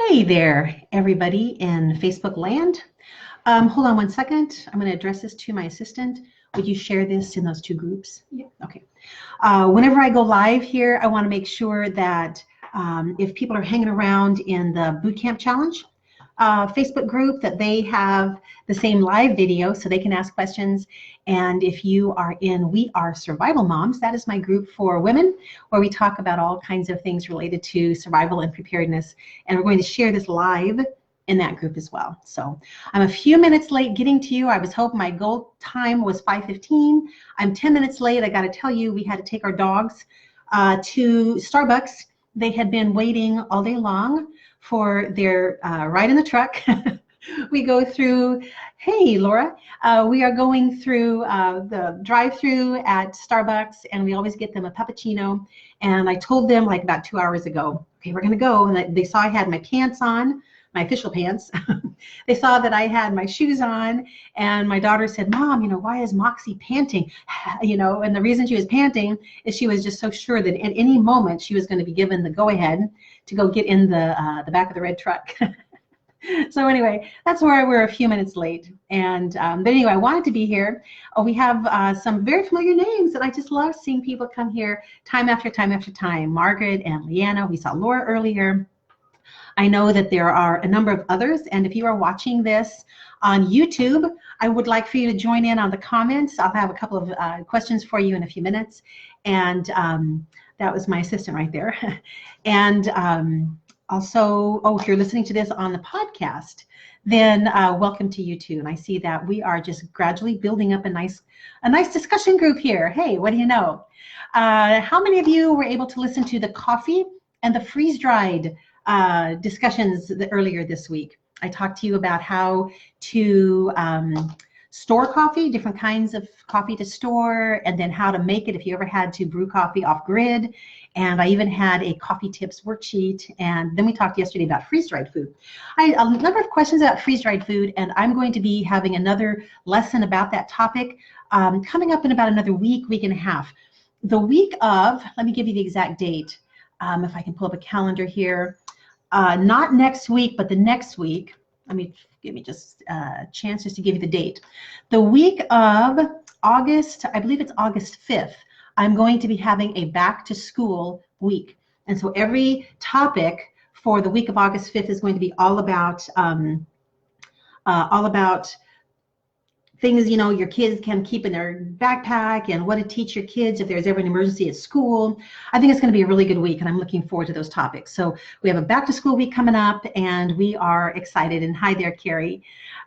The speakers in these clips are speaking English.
Hey there, everybody in Facebook land. Hold on one second. I'm going to address this to my assistant. Would you share this in those two groups? Yeah. Okay. Whenever I go live here, I want to make sure that if people are hanging around in the Bootcamp Challenge Facebook group, that they have the same live video so they can ask questions. And if you are in We Are Survival Moms, that is my group for women where we talk about all kinds of things related to survival and preparedness. And we're going to share this live in that group as well. So I'm a few minutes late getting to you. I was hoping my goal time was 5:15. I'm 10 minutes late. I got to tell you, we had to take our dogs to Starbucks. They had been waiting all day long for their ride in the truck. We go through, hey Laura, we are going through the drive-through at Starbucks, and we always get them a puppuccino. And I told them like about 2 hours ago, okay, we're gonna go. And they saw I had my pants on, my official pants. They saw that I had my shoes on, and my daughter said, Mom, why is Moxie panting? And the reason she was panting is she was just so sure that at any moment she was going to be given the go-ahead to go get in the back of the red truck. So anyway, that's why we're a few minutes late. And but anyway, I wanted to be here. We have some very familiar names that I just love seeing people come here time after time after time. Margaret and Leanna, we saw Laura earlier. I know that there are a number of others, and if you are watching this on YouTube, I would like for you to join in on the comments. I'll have a couple of questions for you in a few minutes, and that was my assistant right there. And also, if you're listening to this on the podcast, then welcome to you too. And I see that we are just gradually building up a nice discussion group here. Hey, what do you know? How many of you were able to listen to the coffee and the freeze-dried discussions earlier this week? I talked to you about how to store coffee, different kinds of coffee to store, and then how to make it if you ever had to brew coffee off grid. And I even had a coffee tips worksheet. And then we talked yesterday about freeze-dried food. I had a number of questions about freeze-dried food, and I'm going to be having another lesson about that topic coming up in about another week and a half. The week of, let me give you the exact date, if I can pull up a calendar here. Not next week, but the next week. Give me just a chance just to give you the date. The week of August, I believe it's August 5th, I'm going to be having a back to school week. And so every topic for the week of August 5th is going to be all about things your kids can keep in their backpack and what to teach your kids if there's ever an emergency at school. I think it's going to be a really good week, and I'm looking forward to those topics. So we have a back to school week coming up, and we are excited. And hi there, Carrie.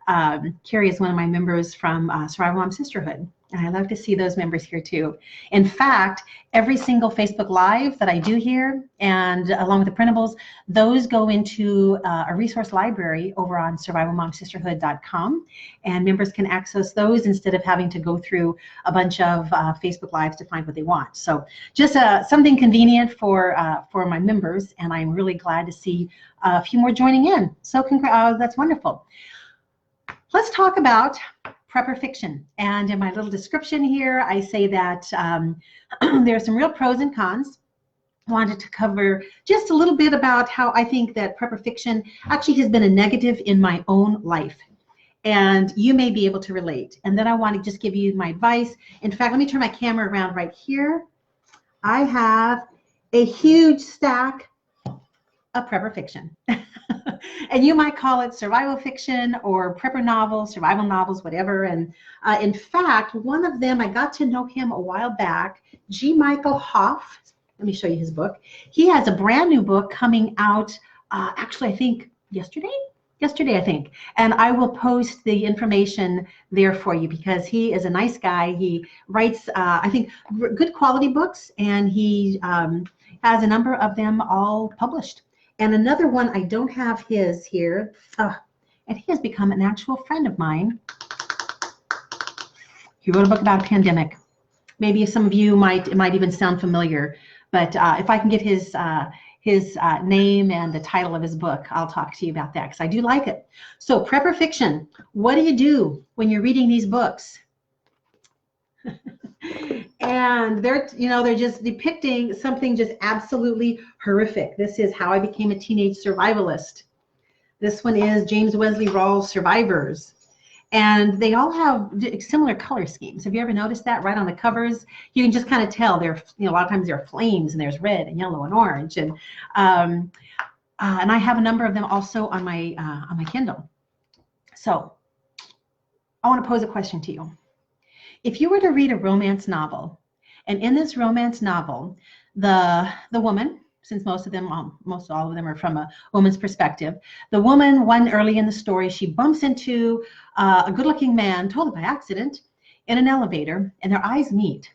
Carrie is one of my members from Survival Mom Sisterhood, and I love to see those members here too. In fact, every single Facebook Live that I do here, and along with the printables, those go into a resource library over on survivalmomsisterhood.com, and members can access those instead of having to go through a bunch of Facebook Lives to find what they want. So just something convenient for my members, and I'm really glad to see a few more joining in. So that's wonderful. Let's talk about prepper fiction. And in my little description here, I say that there are some real pros and cons. I wanted to cover just a little bit about how I think that prepper fiction actually has been a negative in my own life. And you may be able to relate. And then I want to just give you my advice. In fact, let me turn my camera around right here. I have a huge stack of prepper fiction. And you might call it survival fiction or prepper novels, survival novels, whatever. And in fact, one of them, I got to know him a while back, G. Michael Hoff. Let me show you his book. He has a brand new book coming out, actually, I think yesterday, I think. And I will post the information there for you because he is a nice guy. He writes, I think, good quality books, and he has a number of them all published. And another one, I don't have his here, and he has become an actual friend of mine. He wrote a book about a pandemic. Maybe some of you it might even sound familiar, but if I can get his name and the title of his book, I'll talk to you about that because I do like it. So prepper fiction, what do you do when you're reading these books? And they're just depicting something just absolutely horrific. This is how I became a teenage survivalist. This one is James Wesley Rawls' Survivors. And they all have similar color schemes. Have you ever noticed that right on the covers? You can just kind of tell they're, a lot of times there are flames and there's red and yellow and orange. And I have a number of them also on my Kindle. So I want to pose a question to you. If you were to read a romance novel, and in this romance novel, the woman, since most all of them are from a woman's perspective, the woman, one early in the story, she bumps into a good-looking man, totally by accident, in an elevator, and their eyes meet.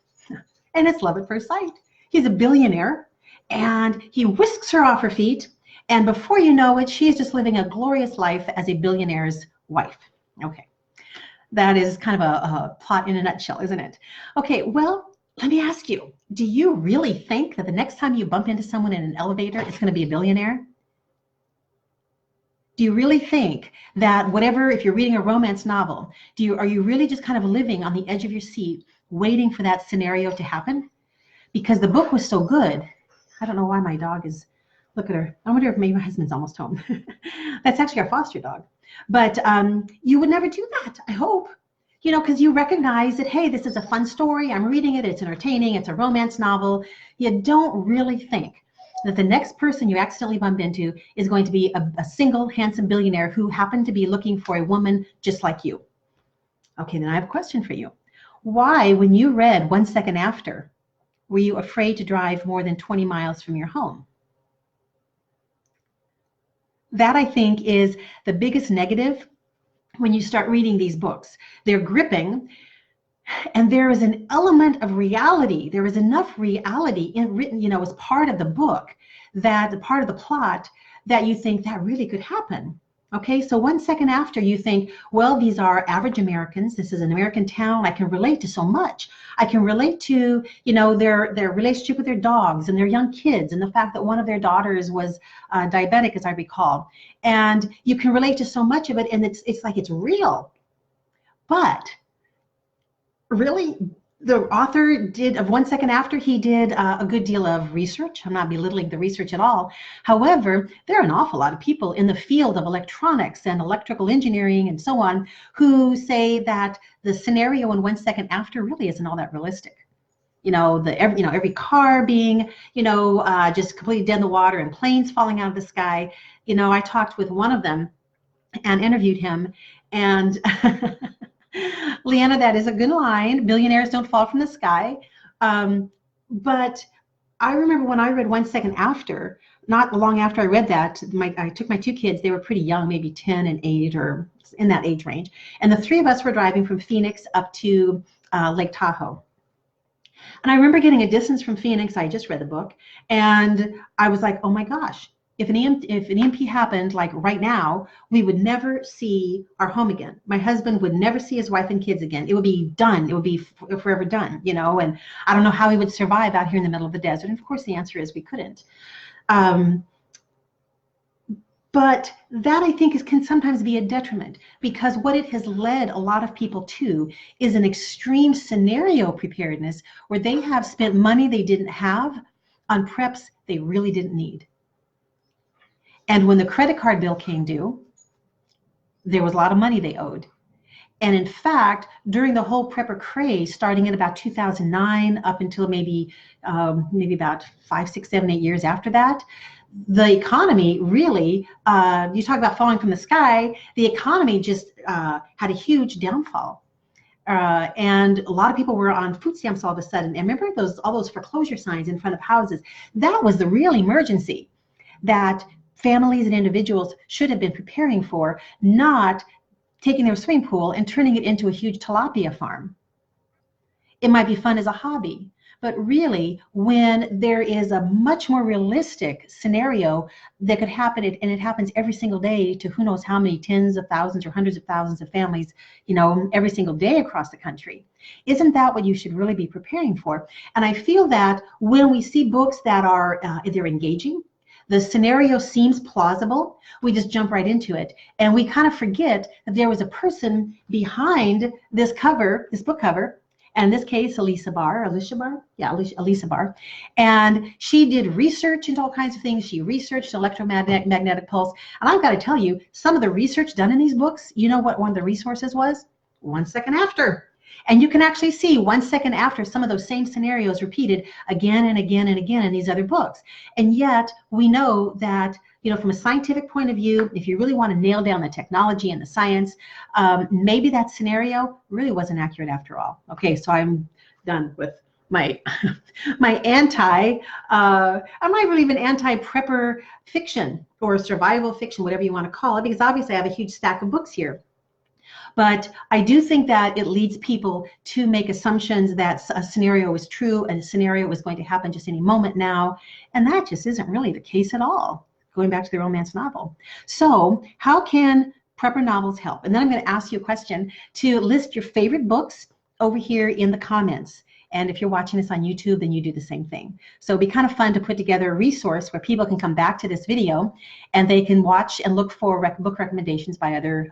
And it's love at first sight. He's a billionaire, and he whisks her off her feet, and before you know it, she's just living a glorious life as a billionaire's wife. Okay. That is kind of a plot in a nutshell, isn't it? Okay, well, let me ask you, do you really think that the next time you bump into someone in an elevator, it's going to be a billionaire? Do you really think that whatever, if you're reading a romance novel, are you really just kind of living on the edge of your seat, waiting for that scenario to happen? Because the book was so good. I don't know why my dog is, look at her. I wonder if maybe my husband's almost home. That's actually our foster dog. But you would never do that, I hope. Because you recognize that, hey, this is a fun story. I'm reading it. It's entertaining. It's a romance novel. You don't really think that the next person you accidentally bump into is going to be a single handsome billionaire who happened to be looking for a woman just like you. Okay, then I have a question for you. Why, when you read 1 second after, were you afraid to drive more than 20 miles from your home? That, I think, is the biggest negative when you start reading these books. They're gripping, and there is an element of reality. There is enough reality written, as part of the book, that part of the plot, that you think that really could happen. Okay, so 1 second after, you think, well, these are average Americans. This is an American town. I can relate to so much. I can relate to, their relationship with their dogs and their young kids, and the fact that one of their daughters was diabetic, as I recall. And you can relate to so much of it, and it's like it's real. But really, the author of 1 second after, he did a good deal of research. I'm not belittling the research at all. However, there are an awful lot of people in the field of electronics and electrical engineering and so on who say that the scenario in 1 second after really isn't all that realistic. Every car being, just completely dead in the water and planes falling out of the sky. I talked with one of them and interviewed him, and Leanna, that is a good line. Billionaires don't fall from the sky. But I remember when I read 1 second after, not long after I read that, I took my 2 kids. They were pretty young, maybe 10 and 8 or in that age range. And the 3 of us were driving from Phoenix up to Lake Tahoe. And I remember getting a distance from Phoenix. I just read the book. And I was like, oh my gosh. If an EMP happened, like right now, we would never see our home again. My husband would never see his wife and kids again. It would be done. It would be forever done, and I don't know how we would survive out here in the middle of the desert. And of course, the answer is we couldn't. But that, I think, can sometimes be a detriment, because what it has led a lot of people to is an extreme scenario preparedness where they have spent money they didn't have on preps they really didn't need. And when the credit card bill came due, there was a lot of money they owed. And in fact, during the whole prepper craze, starting in about 2009 up until maybe about 5, 6, 7, 8 years after that, the economy really, you talk about falling from the sky, the economy just had a huge downfall. And a lot of people were on food stamps all of a sudden. And remember all those foreclosure signs in front of houses? That was the real emergency that families and individuals should have been preparing for, not taking their swimming pool and turning it into a huge tilapia farm. It might be fun as a hobby, but really, when there is a much more realistic scenario that could happen, and it happens every single day to who knows how many tens of thousands or hundreds of thousands of families, every single day across the country, isn't that what you should really be preparing for? And I feel that when we see books that are they're engaging, the scenario seems plausible, we just jump right into it. And we kind of forget that there was a person behind this book cover, And in this case, Alicia Barr, yeah, Alicia Barr. And she did research into all kinds of things. She researched electromagnetic pulse. And I've got to tell you, some of the research done in these books, you know what one of the resources was? 1 second after. And you can actually see 1 second after some of those same scenarios repeated again and again and again in these other books. And yet we know that, you know, from a scientific point of view, if you really want to nail down the technology and the science, maybe that scenario really wasn't accurate after all. Okay, so I'm done with my my I'm not really even anti-prepper fiction or survival fiction, whatever you want to call it, because obviously I have a huge stack of books here. But I do think that it leads people to make assumptions that a scenario is true and a scenario is going to happen just any moment now. And that just isn't really the case at all, going back to the romance novel. So how can prepper novels help? And then I'm going to ask you a question to list your favorite books over here in the comments. And if you're watching this on YouTube, then you do the same thing. So it'd be kind of fun to put together a resource where people can come back to this video and they can watch and look for book recommendations by other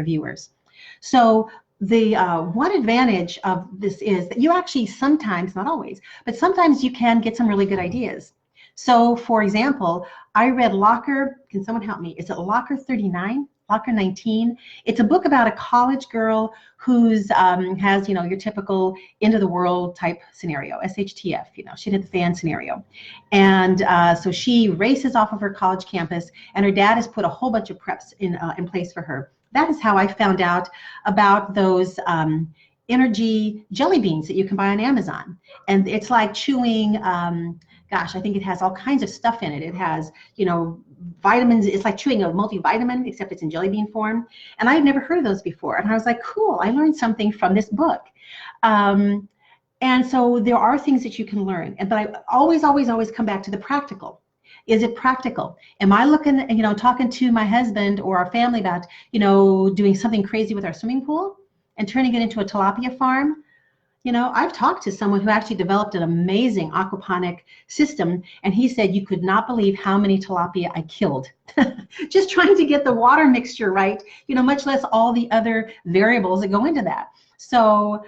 viewers. So the one advantage of this is that you actually sometimes, not always, but sometimes you can get some really good ideas. So for example, I read Locker, can someone help me? Is it Locker 39? Locker 19? It's a book about a college girl who's has, you know, your typical end of the world type scenario, SHTF, you know, shit hit the fan scenario. And so she races off of her college campus and her dad has put a whole bunch of preps in place for her. That is how I found out about those energy jelly beans that you can buy on Amazon. And it's like chewing, gosh, I think it has all kinds of stuff in it. It has, you know, vitamins. It's like chewing a multivitamin, except it's in jelly bean form. And I had never heard of those before. And I was like, cool, I learned something from this book. And so there are things that you can learn. But I always come back to the practical. Is it practical? Am I looking, you know, talking to my husband or our family about, you know, doing something crazy with our swimming pool and turning it into a tilapia farm? You know, I've talked to someone who actually developed an amazing aquaponic system, and he said you could not believe how many tilapia I killed just trying to get the water mixture right, you know, much less all the other variables that go into that. So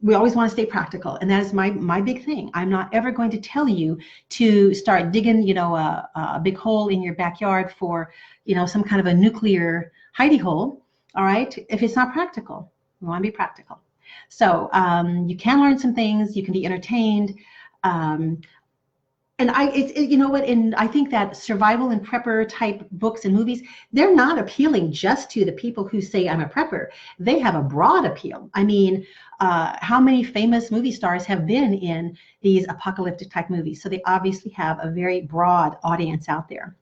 we always want to stay practical, and that is my big thing. I'm not ever going to tell you to start digging, you know, a big hole in your backyard for, you know, some kind of a nuclear hidey hole, all right, if it's not practical. We want to be practical. So you can learn some things, you can be entertained, and you know what, and I think that survival and prepper type books and movies, they're not appealing just to the people who say I'm a prepper. They have a broad appeal. I mean, how many famous movie stars have been in these apocalyptic type movies? So they obviously have a very broad audience out there.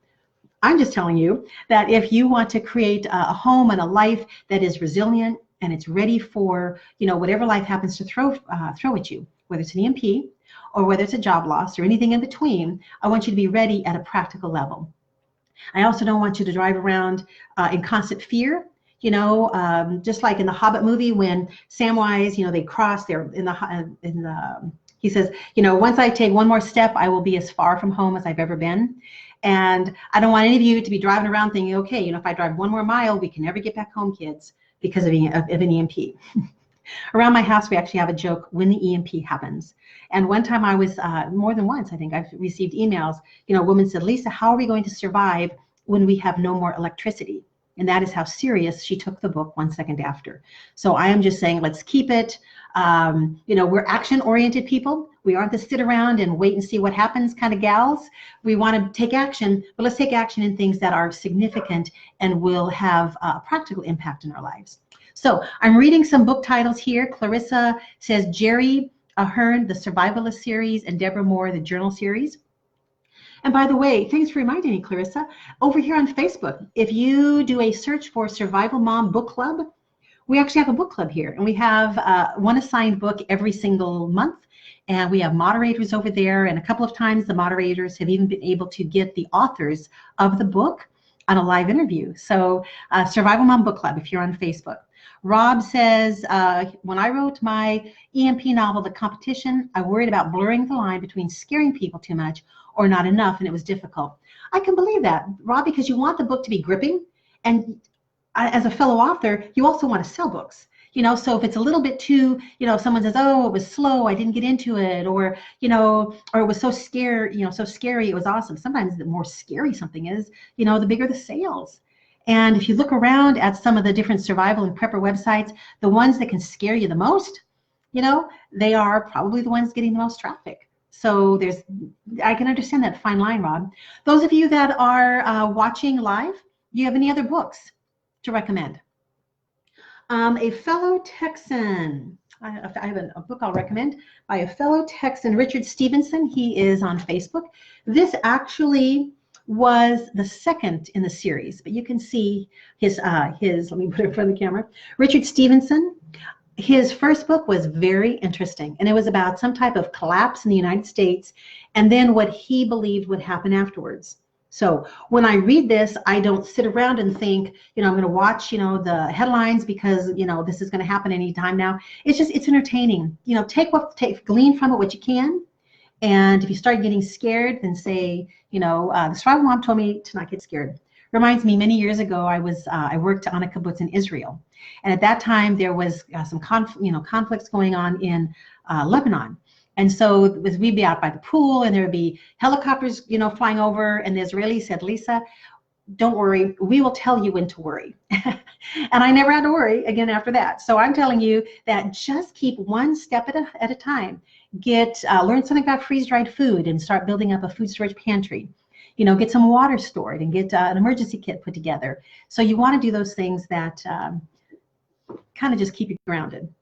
I'm just telling you that if you want to create a home and a life that is resilient and it's ready for, you know, whatever life happens to throw at you, whether it's an EMP or whether it's a job loss or anything in between, I want you to be ready at a practical level. I also don't want you to drive around in constant fear. You know, just like in the Hobbit movie when Samwise, you know, they cross, they're he says, you know, once I take one more step, I will be as far from home as I've ever been. And I don't want any of you to be driving around thinking, okay, you know, if I drive one more mile, we can never get back home, kids, because of an EMP. Around my house, we actually have a joke when the EMP happens. And one time I was, more than once, I think I've received emails, you know, a woman said, Lisa, how are we going to survive when we have no more electricity? And that is how serious she took the book 1 second after. So I am just saying, let's keep it. You know, we're action-oriented people. We aren't the sit around and wait and see what happens kind of gals. We want to take action, but let's take action in things that are significant and will have a practical impact in our lives. So I'm reading some book titles here. Clarissa says Jerry Ahern, the Survivalist series, and Deborah Moore, the Journal series. And by the way, thanks for reminding me, Clarissa, over here on Facebook, if you do a search for Survival Mom Book Club, we actually have a book club here, and we have one assigned book every single month, and we have moderators over there, and a couple of times the moderators have even been able to get the authors of the book on a live interview. So Survival Mom Book Club, if you're on Facebook. Rob says, when I wrote my EMP novel, The Competition, I worried about blurring the line between scaring people too much or not enough, and it was difficult. I can believe that, Rob, because you want the book to be gripping, and as a fellow author, you also want to sell books. So if it's a little bit too, if someone says, oh, it was slow, I didn't get into it, or, or it was so scary, so scary, it was awesome. Sometimes the more scary something is, the bigger the sales. And if you look around at some of the different survival and prepper websites, the ones that can scare you the most, they are probably the ones getting the most traffic. So I can understand that fine line, Rob. Those of you that are watching live, do you have any other books to recommend? A fellow Texan, I have a book I'll recommend by a fellow Texan, Richard Stevenson. He is on Facebook. This actually was the second in the series, but you can see his let me put it in front of the camera. Richard Stevenson, his first book was very interesting, and it was about some type of collapse in the United States and then what he believed would happen afterwards. So when I read this, I don't sit around and think, I'm going to watch, the headlines because, this is going to happen anytime now. It's entertaining. Glean from it what you can. And if you start getting scared, then say, the survival mom told me to not get scared. Reminds me, many years ago, I worked on a kibbutz in Israel. And at that time, there was some conflicts going on in Lebanon. And so we'd be out by the pool, and there would be helicopters, flying over. And the Israeli said, Lisa, don't worry, we will tell you when to worry. And I never had to worry again after that. So I'm telling you that just keep one step at a time. Learn something about freeze-dried food and start building up a food storage pantry. Get some water stored and get an emergency kit put together. So you want to do those things that kind of just keep you grounded.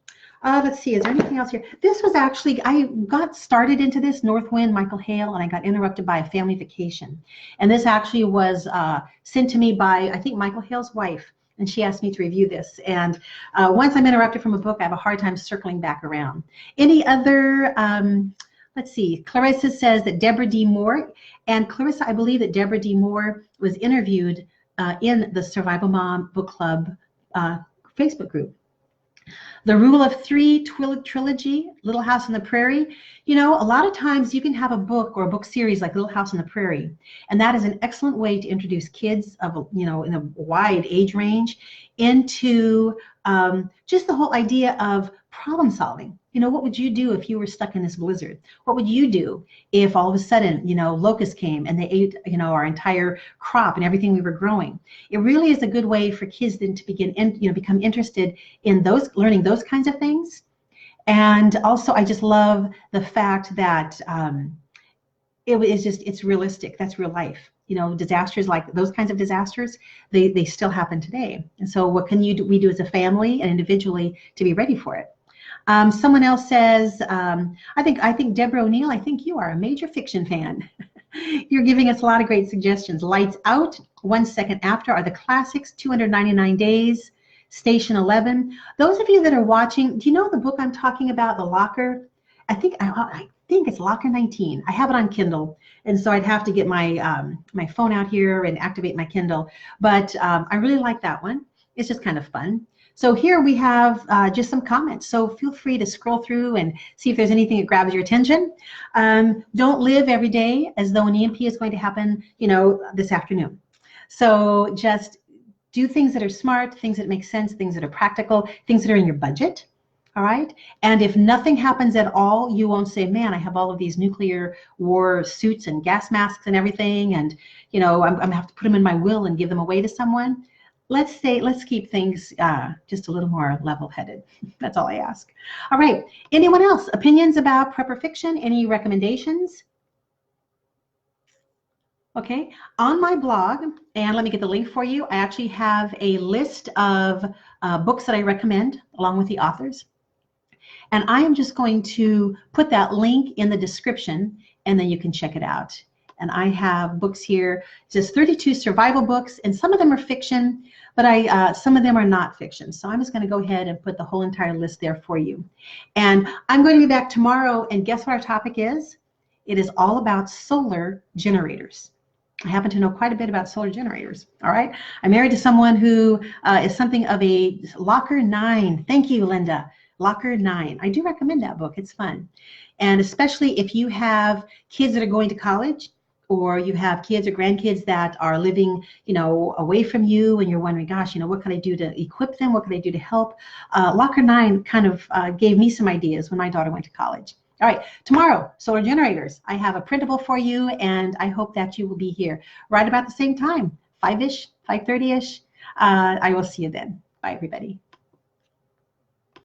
Let's see, is there anything else here? This was actually, I got started into this, Northwind, Michael Hale, and I got interrupted by a family vacation. And this actually was sent to me by, I think, Michael Hale's wife, and she asked me to review this. And once I'm interrupted from a book, I have a hard time circling back around. Any other, let's see, Clarissa says that Deborah D. Moore, and Clarissa, I believe that Deborah D. Moore was interviewed in the Survival Mom Book Club Facebook group. The Rule of Three trilogy, Little House on the Prairie. A lot of times you can have a book or a book series like Little House on the Prairie, and that is an excellent way to introduce kids of, in a wide age range into just the whole idea of problem solving. What would you do if you were stuck in this blizzard? What would you do if all of a sudden, locusts came and they ate, our entire crop and everything we were growing? It really is a good way for kids then to become interested in learning those kinds of things. And also, I just love the fact that it's realistic. That's real life. Disasters like those kinds of disasters, they still happen today. And so what can we do as a family and individually to be ready for it? Someone else says, I think Deborah O'Neill, I think you are a major fiction fan. You're giving us a lot of great suggestions. Lights Out, 1 Second After are the classics, 299 Days, Station 11. Those of you that are watching, do you know the book I'm talking about, The Locker? I think it's Locker 19. I have it on Kindle, and so I'd have to get my my phone out here and activate my Kindle. But I really like that one. It's just kind of fun. So here we have just some comments. So feel free to scroll through and see if there's anything that grabs your attention. Don't live every day as though an EMP is going to happen, this afternoon. So just do things that are smart, things that make sense, things that are practical, things that are in your budget. All right. And if nothing happens at all, you won't say, man, I have all of these nuclear war suits and gas masks and everything. And, I'm going to have to put them in my will and give them away to someone. Let's keep things just a little more level-headed. That's all I ask. All right. Anyone else? Opinions about prepper fiction? Any recommendations? Okay. On my blog, and let me get the link for you, I actually have a list of books that I recommend along with the authors. And I am just going to put that link in the description, and then you can check it out. And I have books here, just 32 survival books, and some of them are fiction, but some of them are not fiction. So I'm just going to go ahead and put the whole entire list there for you. And I'm going to be back tomorrow, and guess what our topic is? It is all about solar generators. I happen to know quite a bit about solar generators, all right? I'm married to someone who is something of a Locker 9. Thank you, Linda. Locker 9. I do recommend that book. It's fun. And especially if you have kids that are going to college, or you have kids or grandkids that are living, away from you, and you're wondering, gosh, what can I do to equip them? What can I do to help? Locker 9 kind of gave me some ideas when my daughter went to college. All right, tomorrow, solar generators. I have a printable for you, and I hope that you will be here right about the same time, 5-ish, 5:30-ish. I will see you then. Bye, everybody.